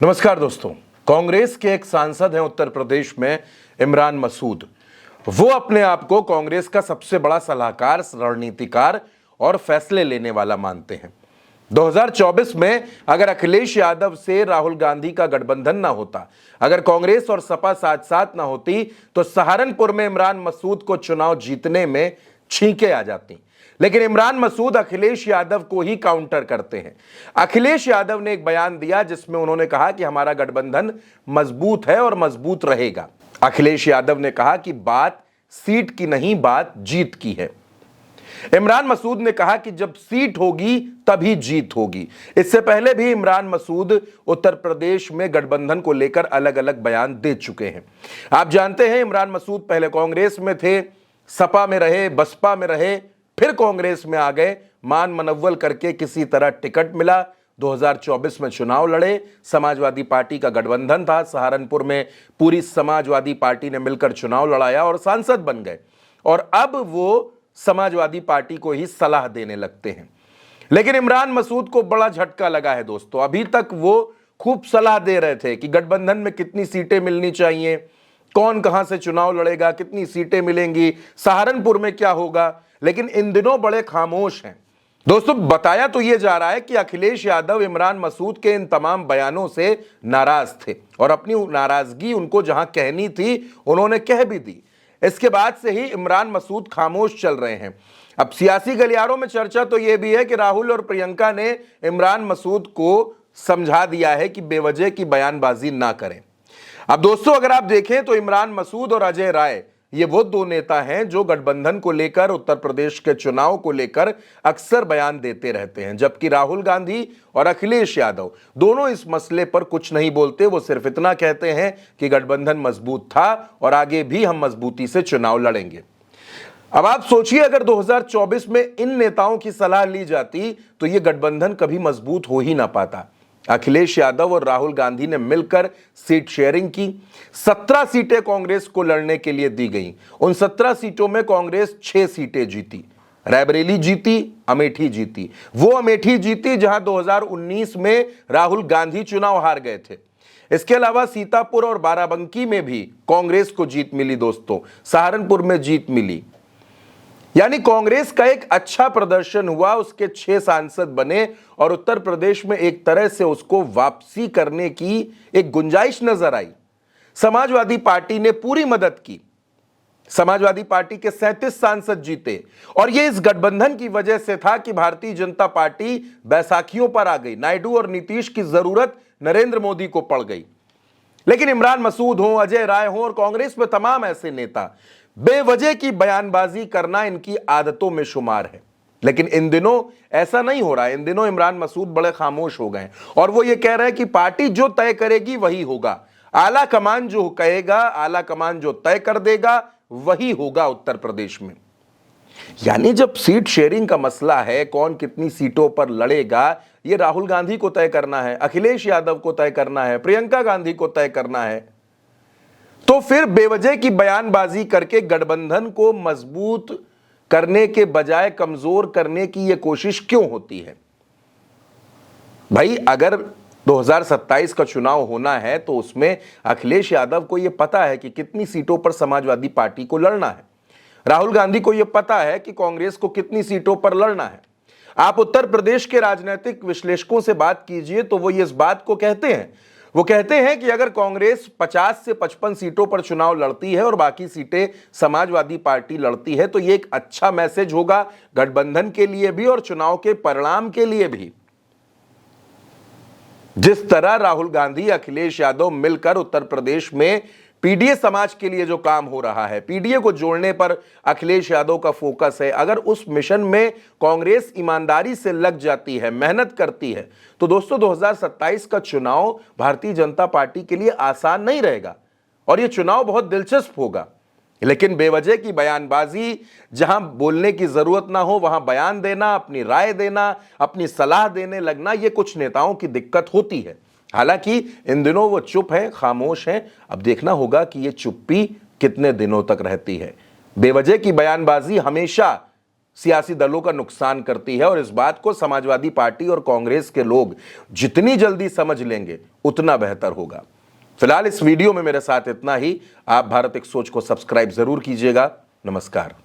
नमस्कार दोस्तों। कांग्रेस के एक सांसद हैं उत्तर प्रदेश में, इमरान मसूद। वो अपने आप को कांग्रेस का सबसे बड़ा सलाहकार, रणनीतिकार और फैसले लेने वाला मानते हैं। 2024 में अगर अखिलेश यादव से राहुल गांधी का गठबंधन ना होता, अगर कांग्रेस और सपा साथ साथ ना होती, तो सहारनपुर में इमरान मसूद को चुनाव जीतने में छींके आ जाती। लेकिन इमरान मसूद अखिलेश यादव को ही काउंटर करते हैं। अखिलेश यादव ने एक बयान दिया जिसमें उन्होंने कहा कि हमारा गठबंधन मजबूत है और मजबूत रहेगा। अखिलेश यादव ने कहा कि बात सीट की नहीं, बात जीत की है। इमरान मसूद ने कहा कि जब सीट होगी तभी जीत होगी। इससे पहले भी इमरान मसूद उत्तर प्रदेश में गठबंधन को लेकर अलग अलग बयान दे चुके हैं। आप जानते हैं, इमरान मसूद पहले कांग्रेस में थे, सपा में रहे, बसपा में रहे, फिर कांग्रेस में आ गए। मान मनव्वल करके किसी तरह टिकट मिला, 2024 में चुनाव लड़े। समाजवादी पार्टी का गठबंधन था, सहारनपुर में पूरी समाजवादी पार्टी ने मिलकर चुनाव लड़ाया और सांसद बन गए। और अब वो समाजवादी पार्टी को ही सलाह देने लगते हैं। लेकिन इमरान मसूद को बड़ा झटका लगा है दोस्तों। अभी तक वो खूब सलाह दे रहे थे कि गठबंधन में कितनी सीटें मिलनी चाहिए, कौन कहां से चुनाव लड़ेगा, कितनी सीटें मिलेंगी, सहारनपुर में क्या होगा। लेकिन इन दिनों बड़े खामोश हैं दोस्तों। बताया तो यह जा रहा है कि अखिलेश यादव इमरान मसूद के इन तमाम बयानों से नाराज थे और अपनी नाराजगी उनको जहां कहनी थी उन्होंने कह भी दी। इसके बाद से ही इमरान मसूद खामोश चल रहे हैं। अब सियासी गलियारों में चर्चा तो यह भी है कि राहुल और प्रियंका ने इमरान मसूद को समझा दिया है कि बेवजह की बयानबाजी ना करें। अब दोस्तों, अगर आप देखें तो इमरान मसूद और अजय राय, ये वो दो नेता हैं जो गठबंधन को लेकर, उत्तर प्रदेश के चुनाव को लेकर अक्सर बयान देते रहते हैं। जबकि राहुल गांधी और अखिलेश यादव दोनों इस मसले पर कुछ नहीं बोलते। वो सिर्फ इतना कहते हैं कि गठबंधन मजबूत था और आगे भी हम मजबूती से चुनाव लड़ेंगे। अब आप सोचिए, अगर 2024 में इन नेताओं की सलाह ली जाती तो ये गठबंधन कभी मजबूत हो ही ना पाता। अखिलेश यादव और राहुल गांधी ने मिलकर सीट शेयरिंग की। 17 सीटें कांग्रेस को लड़ने के लिए दी गई। उन 17 सीटों में कांग्रेस 6 सीटें जीती। रायबरेली जीती, अमेठी जीती। वो अमेठी जीती जहां 2019 में राहुल गांधी चुनाव हार गए थे। इसके अलावा सीतापुर और बाराबंकी में भी कांग्रेस को जीत मिली दोस्तों। सहारनपुर में जीत मिली। यानी कांग्रेस का एक अच्छा प्रदर्शन हुआ, उसके 6 सांसद बने और उत्तर प्रदेश में एक तरह से उसको वापसी करने की एक गुंजाइश नजर आई। समाजवादी पार्टी ने पूरी मदद की। समाजवादी पार्टी के 37 सांसद जीते और यह इस गठबंधन की वजह से था कि भारतीय जनता पार्टी बैसाखियों पर आ गई। नायडू और नीतीश की जरूरत नरेंद्र मोदी को पड़ गई। लेकिन इमरान मसूद हो, अजय राय हो और कांग्रेस में तमाम ऐसे नेता, बेवजह की बयानबाजी करना इनकी आदतों में शुमार है। लेकिन इन दिनों ऐसा नहीं हो रहा है। इन दिनों इमरान मसूद बड़े खामोश हो गए और वो ये कह रहे हैं कि पार्टी जो तय करेगी वही होगा। आला कमान जो कहेगा, आला कमान जो तय कर देगा वही होगा उत्तर प्रदेश में। यानी जब सीट शेयरिंग का मसला है, कौन कितनी सीटों पर लड़ेगा, ये राहुल गांधी को तय करना है, अखिलेश यादव को तय करना है, प्रियंका गांधी को तय करना है, तो फिर बेवजह की बयानबाजी करके गठबंधन को मजबूत करने के बजाय कमजोर करने की यह कोशिश क्यों होती है? भाई, अगर 2027 का चुनाव होना है तो उसमें अखिलेश यादव को यह पता है कि कितनी सीटों पर समाजवादी पार्टी को लड़ना है। राहुल गांधी को यह पता है कि कांग्रेस को कितनी सीटों पर लड़ना है। आप उत्तर प्रदेश के राजनीतिक विश्लेषकों से बात कीजिए तो वो इस बात को कहते हैं। वो कहते हैं कि अगर कांग्रेस 50 से 55 सीटों पर चुनाव लड़ती है और बाकी सीटें समाजवादी पार्टी लड़ती है तो ये एक अच्छा मैसेज होगा गठबंधन के लिए भी और चुनाव के परिणाम के लिए भी। जिस तरह राहुल गांधी, अखिलेश यादव मिलकर उत्तर प्रदेश में पीडीए समाज के लिए जो काम हो रहा है, पीडीए को जोड़ने पर अखिलेश यादव का फोकस है, अगर उस मिशन में कांग्रेस ईमानदारी से लग जाती है, मेहनत करती है, तो दोस्तों 2027 का चुनाव भारतीय जनता पार्टी के लिए आसान नहीं रहेगा और यह चुनाव बहुत दिलचस्प होगा। लेकिन बेवजह की बयानबाजी, जहां बोलने की जरूरत ना हो वहां बयान देना, अपनी राय देना, अपनी सलाह देने लगना, यह कुछ नेताओं की दिक्कत होती है। हालांकि इन दिनों वो चुप हैं, खामोश हैं। अब देखना होगा कि ये चुप्पी कितने दिनों तक रहती है। बेवजह की बयानबाजी हमेशा सियासी दलों का नुकसान करती है, और इस बात को समाजवादी पार्टी और कांग्रेस के लोग जितनी जल्दी समझ लेंगे उतना बेहतर होगा। फिलहाल इस वीडियो में मेरे साथ इतना ही। आप भारत एक सोच को सब्सक्राइब जरूर कीजिएगा। नमस्कार।